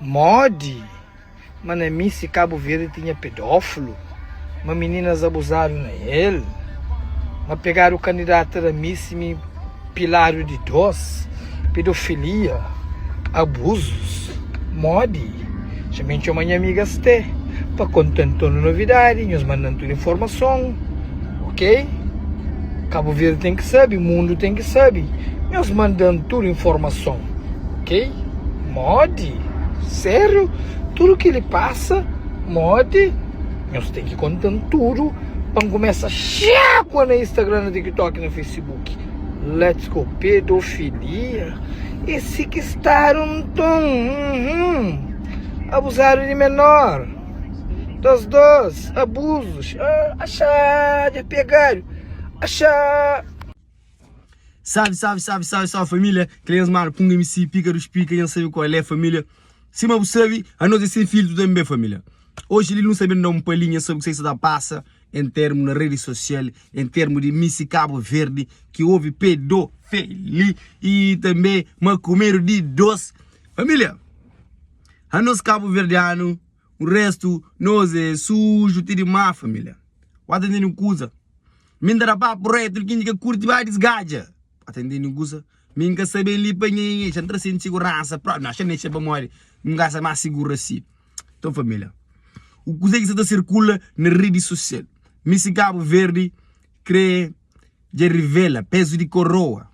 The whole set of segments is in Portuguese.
Modi, mas na Miss Cabo Verde tinha pedófilo, mas meninas abusaram nele, mas pegaram o candidato da Miss e me pilaram de doce, pedofilia, abusos. Modi, somente amanhã amigas te, para contentar novidade, nos mandando toda informação, ok? Cabo Verde tem que saber, o mundo tem que saber, nos mandando toda informação, ok? Modi, sério, tudo que ele passa, Modi, nós tem que contar tudo, para começar a chapa no Instagram, no TikTok, no Facebook. Let's go, pedofilia. Esse que estaram abusaram de menor. Dos dois, abusos. Achar, de pegar. Achar. Salve família. Crianças, mano, punga MC, pica dos pica, não sabe qual é família. Se não sabe, a nós é sem filtro também, família. Hoje ele não sabe dar uma palhinha sobre o que se dá passa em termos na rede social, em termos de Miss Cabo Verde, que houve pedofilia e também macumeiro de doce. Família, a nós Cabo Verdeano, o resto, nós é sujo, tudo má, família. Atendendo coisa. Mindara papo reto, quem que curte vai desgaja. Atendendo coisa. Minha sabe ali panhinha, já entra sem segurança, não acha nem para morrer, não gasta mais seguro assim. Então, família, o que se circula na rede social. Miss Cabo Verde crê de revela peso de coroa,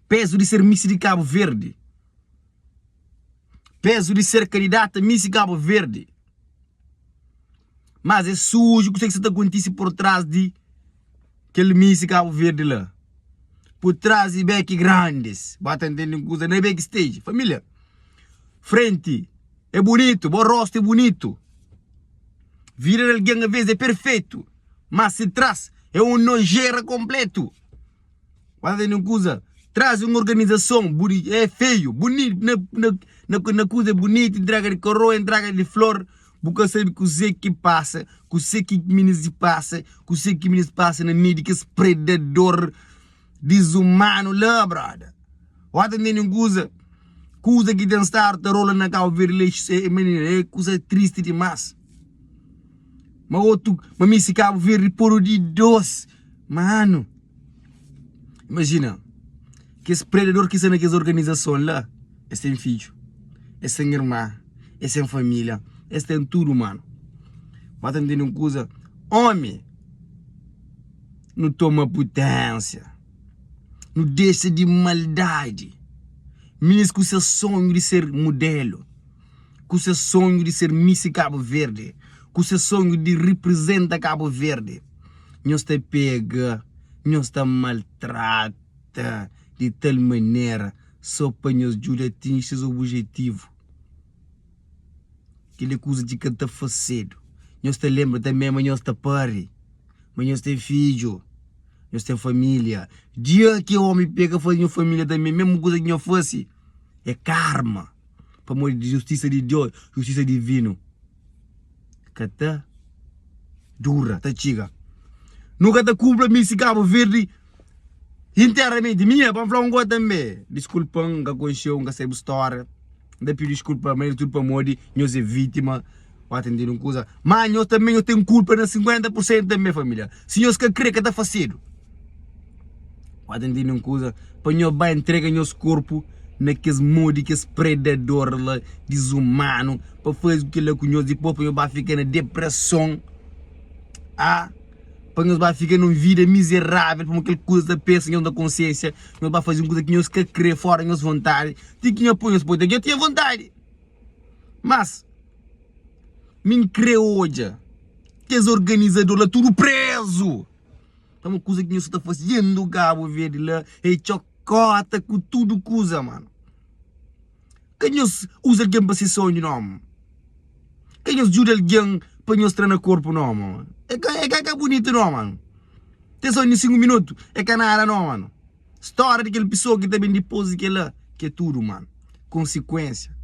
peso de ser Miss de Cabo Verde, peso de ser candidata Miss Cabo Verde. Mas é sujo o que se acontece por trás de aquele Miss Cabo Verde lá. Por trás de beck grandes, bata entendendo coisa, não é backstage. Família, frente é bonito, bom rosto é bonito. Virar alguém a vez é perfeito, mas se traz é um nojeira completo. Bata entendendo coisa, traz uma organização, é feio, bonito, na coisa é bonita, entrega de coroa, entrega de flor. Porque sabe que o Zé que passa, que o Zé que ministro passa, que o Zé que ministro passa na mídia, que esse predador desumano lá, brother. O atendendo coisa que tem estar rola na Cabo Verde, é coisa triste demais. Mas outro, mas Miss Cabo Verde por de doce, mano. Imagina, que esse predador que está naquela organização lá, é sem filho, é sem irmã, é sem família. Esse tem tudo, mano. Mas entendendo coisa, homem não toma potência, não deixa de maldade. Mesmo com seu sonho de ser modelo, com seu sonho de ser Miss Cabo Verde, com seu sonho de representar Cabo Verde, nós te pega, nós te maltrata de tal maneira só para nos ajudar a atingir o objetivo. Aquela coisa de que está fazendo. Nós te lembra também, mas nós te pare. Mas nós tem filho. Nós tem família. Dia que o homem pega fazer uma família também, mesmo coisa que não fosse, é karma. Para morrer de justiça de Deus, justiça divina. Que tá dura, tá chiga. Nunca te cumpre Miss Cabo Verde inteiramente. Minha, para falar um coisa também. Desculpa, nunca conheceu, nunca sei a história. Ainda pedir desculpa, mas tudo para Modi, nós é vítima, vai atender uma coisa. Mas nós também tenho culpa na 50% da minha família. Se nós que crê que está fazendo, vai atender uma coisa, para nós vai entregar nosso corpo naqueles Modi, que esse predador lá, desumano, para fazer o que ele conhece, depois para nós vai ficar na depressão, para nós vai ficar numa vida miserável, para aquela coisa da peça, da consciência, nós vai fazer uma coisa que nós quer crer fora, nós vontade, tem que nós põe os poder, eu tinha vontade, mas, me crê hoje, que os organizadores lá, tudo preso, é uma coisa que nós está fazendo, o Cabo Verde lá, é chocota com tudo coisa, mano, que nós usa alguém para ser sonho, não, que nós ajuda alguém para nós treinar corpo, não, mano. É bonito, não, mano. Tem só em 5 minutos. É que nada, não, mano. História daquela pessoa que também depois que lá, que é tudo, mano. Consequência.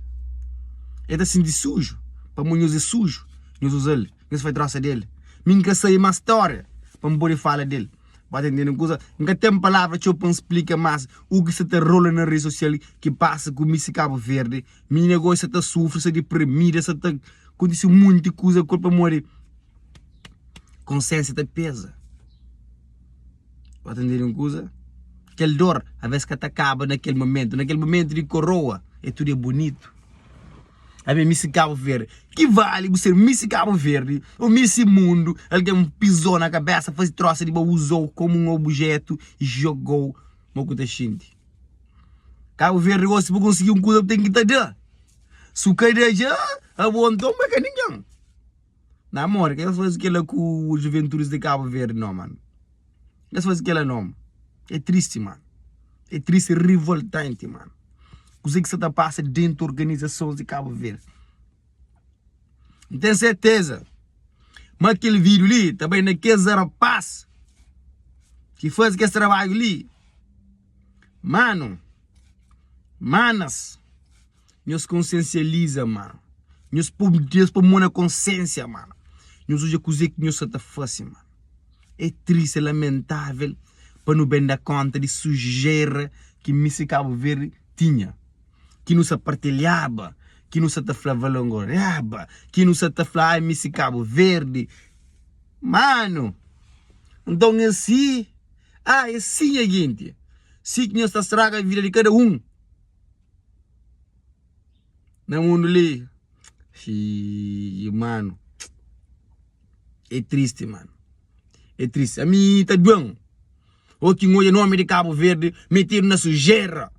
É assim de sujo. Para nós é sujo. Nós usamos ele. Nós faz traça dele. Minha sei uma história. Para me poder falar dele. Vai entender coisa? Nunca tem palavra que eu posso explicar mais o que se te rola na rede social que passa com o Cabo Verde. Minha negócio se sofre, se deprimida, se te acontece muita coisa, o corpo morre. Consciência te pesa. Vai entender uma coisa? Aquele dor, às vezes que te acaba naquele momento de coroa, é tudo é bonito. A mim, Miss Cabo Verde, que vale você Miss Cabo Verde, ou Miss Mundo, alguém pisou na cabeça, fez troça de usou como um objeto e jogou uma coisa gente. Cabo Verde, se você conseguir um coisa, tem que te dar. Se o cara já, a bom então, mas que ninguém. Não, amor, que eles fazem aquilo com os juventudes de Cabo Verde, não, mano. Eles fazem aquilo, não. É triste, mano. É triste e revoltante, mano. Coisa que você está passando dentro de organizações de Cabo Verde. Não tenho certeza. Mas aquele vídeo ali, também naqueles rapazes que faz esse trabalho ali. Mano, manas, nos consciencializa, mano. Nos põe na consciência, mano. Nos usa coisa que nos está fazendo, mano. É triste, é lamentável, para não bem dar conta de sujeira que Miss Cabo Verde tinha. Que não se partilhava, que não se te falava longoraba, que não se te falava Miss Cabo Verde. Mano, então é assim, é assim, gente. Se que nós está estraga a vida de cada um. No mundo ali, mano, é triste, mano. É triste. A mim está bom. O que o nome de Cabo Verde metido na sujeira.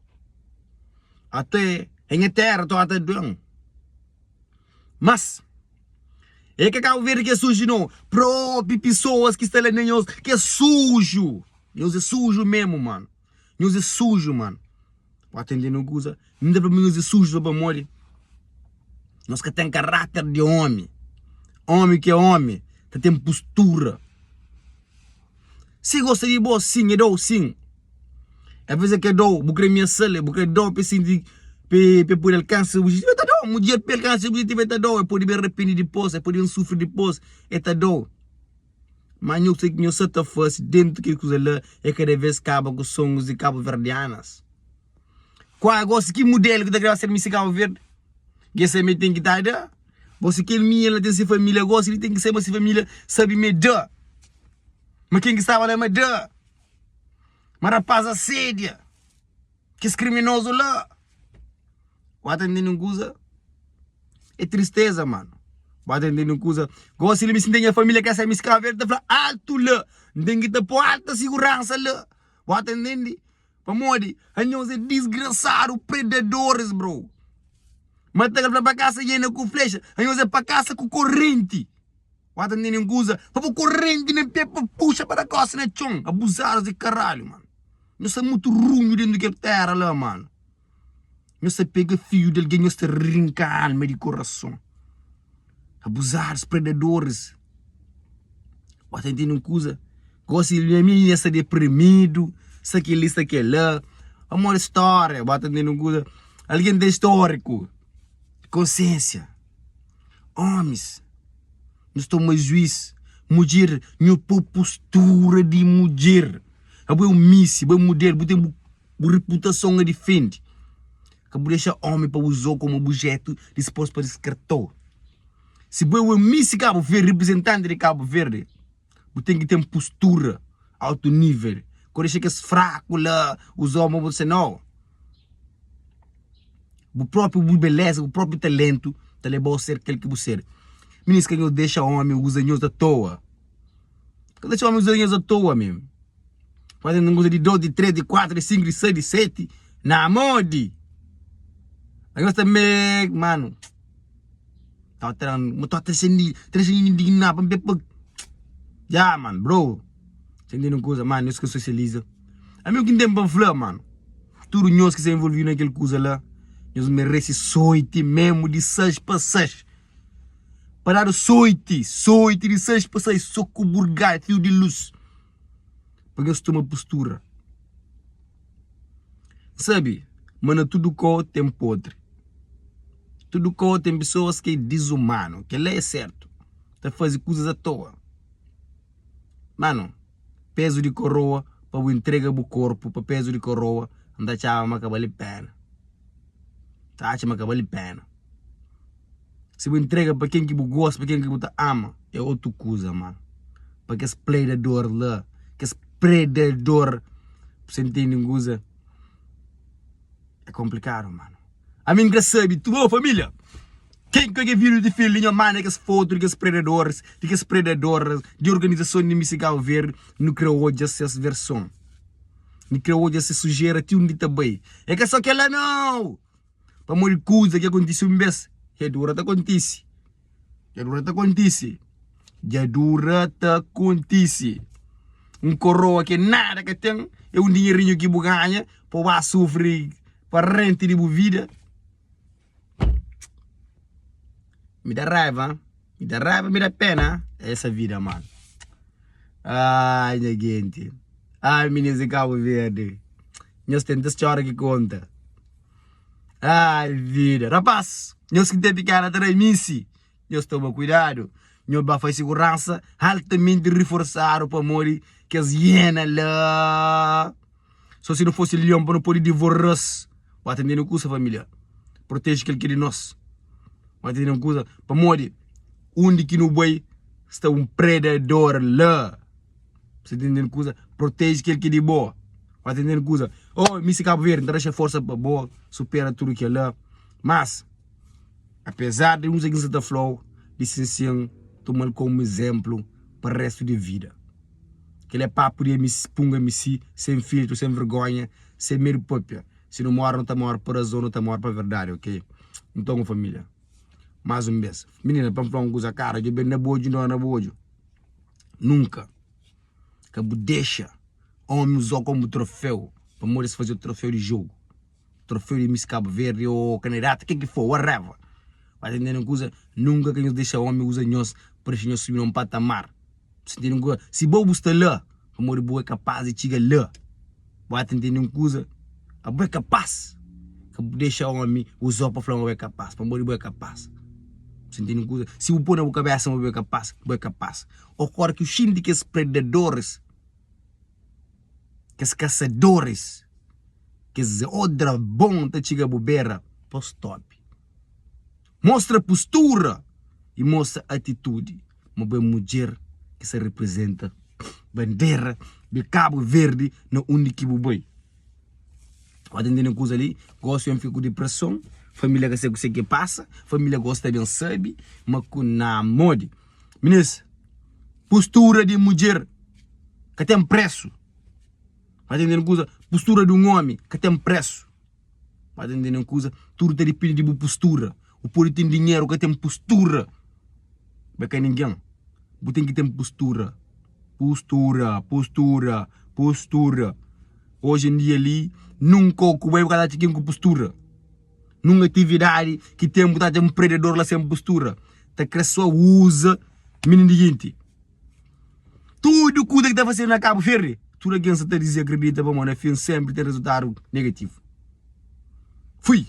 Até em terra estou até bem. Mas é que Cabo Verde que é sujo não. Próprias pessoas que estão lá nós que é sujo. Nós é sujo mesmo, mano. Nós é sujo, mano. Para atender não coisa. Não dá para mim nós é sujo para morrer. Nós que tem caráter de homem. Homem que é homem. Que tem postura. Se gosta de boa, sim, é dou, sim. Às vezes é que dou, porque minha sala, porque dou, para sentir, para poder alcançar, está dou, um dia para alcançar, está dou, é poder me arrepender depois, é poder sofrer depois, está dou. Mas eu sei que eu só estou fazendo dentro que coisa lá, é cada vez acaba com os sons de Cabo Verdeanas. Qual é que modelo que está gravando ser Miss Cabo Verde? Que você me tem que dar, você que ele ela tem sua família, gosta, ele tem que ser uma família, sabe me dar. Mas quem que estava lá me dá? Mas rapaz assédia. Que esse criminoso lá. Vai atendendo uma coisa. É tristeza, mano. Vai atendendo uma coisa. Gosto de me sentir a família que essa Miss Cabo Verde fala alto lá. Tem que ter por alta segurança lá. Vai atendendo. Pamode. Anhos é desgraçado, predadores, bro. Mas tá para casa llena com flecha. Anhos é para casa com corrente. Vai atender uma coisa, para corrente nem pé para puxa para a costa, né, chão? Abusados de caralho, mano. Não sei muito ruim dentro daquela terra lá, mano. Não sei pega fio de alguém, não sei rinca a alma de coração. Abusados, predadores. Vai atender uma coisa, gosta de mim, essa deprimido, isso aqui, isso aqui lá. Uma história, vai atender uma coisa. Alguém tem histórico, consciência, homens. Não estou mais juiz. Mulher, minha postura de mulher. Eu vou miss, vou mulher, vou ter uma reputação a defender. Eu vou deixar homem para usar como objeto disposto para escritor. Se eu miss Cabo Verde, representante de Cabo Verde, eu tenho que ter uma postura alto nível. Quando deixa que é fraco lá, os homens vão ser não. O próprio beleza, o próprio talento, te leva a ser aquele que você é. Meninos que eu deixo homem usar news à toa. Eu deixo homem usar news à toa mesmo. Fazendo coisa de 2, de 3, de 4, de 5, de 6, de 7. Na mode. Aí eu também, mano. Estou sendo indignado. Já, mano, bro. Entendendo coisa, mano, isso que socializa. A mim o que tem para falar, mano. Tudo nós que se envolvido naquela coisa lá. Nós merece sorte mesmo de 6 para 6. Parar sorte de 6 para 6, só com burgai, fio de luz. Porque eu uma postura. Sabe, mano, tudo que tem podre. Tudo que tem pessoas que é desumano, que lá é certo. Tá fazendo coisas à toa. Mano, peso de coroa, para o entrega do corpo, para peso de coroa, anda chava ma cabali pena. Tá, chama cabali pena. Se você entrega para quem que você gosta, para quem que você ama, é outra coisa, mano. Para que esse predador lá, que esse predador, você entende, coisa, é complicado, mano. A mim que sabe, tu, família, quem que é vídeo de filhinho, mano, que as fotos de predadores, de organização de Cabo Verde, não criou hoje essa versão. Não criou hoje essa sujeira, tinha um dito bem. É que só que ela não. Para morrer coisa que aconteceu um mês. Já dura te acontece. Um coroa que nada que tem, é um dinheirinho que você ganha, para sofrer, para rente de vida. Me dá raiva, me dá pena. Essa vida, mano. Ai, gente. Ai, meninas de Cabo Verde. Nós temos história que conta. Ai, vida. Rapaz, nós que temos que ficar atrás de mim, nós tomamos cuidado. Nós vamos fazer segurança altamente reforçado para morrer que as hienas lá. Só se não fosse leão para não poder devorar. Vai atender no curso, família. Protege aquele que é de nós. Vai atender no curso. Para morrer. Onde que no boi está um predador lá. Você entendendo coisa? Protege aquele que é de boa. Vai entendendo coisa? Oh, Miss Cabo Verde, deixa força para boa, supera tudo que é lá. Mas, apesar de uns aqui da flow, licenciam, tomando como exemplo para o resto de vida. Aquele é papo de punga sem filtro, sem vergonha, sem medo próprio. Se não mora, não está mora para a zona, não está mora para a verdade, ok? Então, família, mais um vez. Menina, para falar uma coisa, cara, de bem na boa, não na boa. Nunca. Que deixa homem usar como troféu para morrer se fazer o troféu de jogo, troféu de Miss Cabo Verde ou candidato, o que for, whatever. Vai entender uma coisa? Nunca que nos deixa homem usar nós para nós subir um patamar. Você entende uma coisa? Se bobo está lá, para morrer boa é capaz de chegar lá. Vai entender uma coisa? A boa é capaz. Que deixa homem usar para falar uma boa é capaz, para morrer boa é capaz. Você entende uma coisa? Se o pôr na boa cabeça uma boa é capaz. Ocorre que o chim de que esses predadores, que os caçadores, que os outra bom da chiga bobeira, stop. Mostra postura e mostra atitude. Uma boa mulher que se representa bandeira de Cabo Verde no único boi. Pode entender uma coisa ali? Gosto de ficar de pressão. Família que sei que passa. Família gosta bem sabe. Mas na moda. Meninas, postura de mulher que tem preço. Vai entender uma coisa? Postura de um homem que tem preço. Vai entender uma coisa? Tudo depende de postura. O povo tem dinheiro que tem postura. Vai cair ninguém. Você tem que ter postura. Postura. Hoje em dia ali, nunca o vai cada chiquinho com postura. Numa atividade que tem um predador lá sem postura. Tá que só usa menino de gente. Tudo que está fazendo na Cabo Verde. Tudo aquilo que você está dizendo, acredita, vamos, sempre tem resultado negativo. Fui!